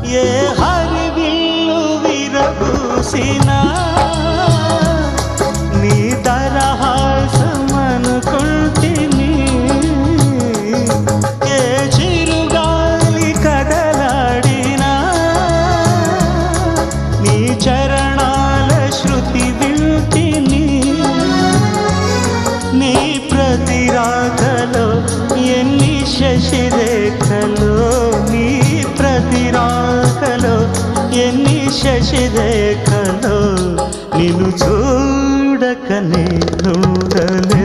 ఏ హరివిల్లు విరబూసినా నీ దరహాసమనుకుంటిని. ఏ చిరుగాలి కదలాడినా నీ చరణాల శృతి వింటిని. నీ ప్రతి రాకలో ఎన్ని శశిరేఖలో, నీ ప్రతి రాకలో ఎన్ని శశిరేఖలో, నిన్ను చూడకనే ఉండలే.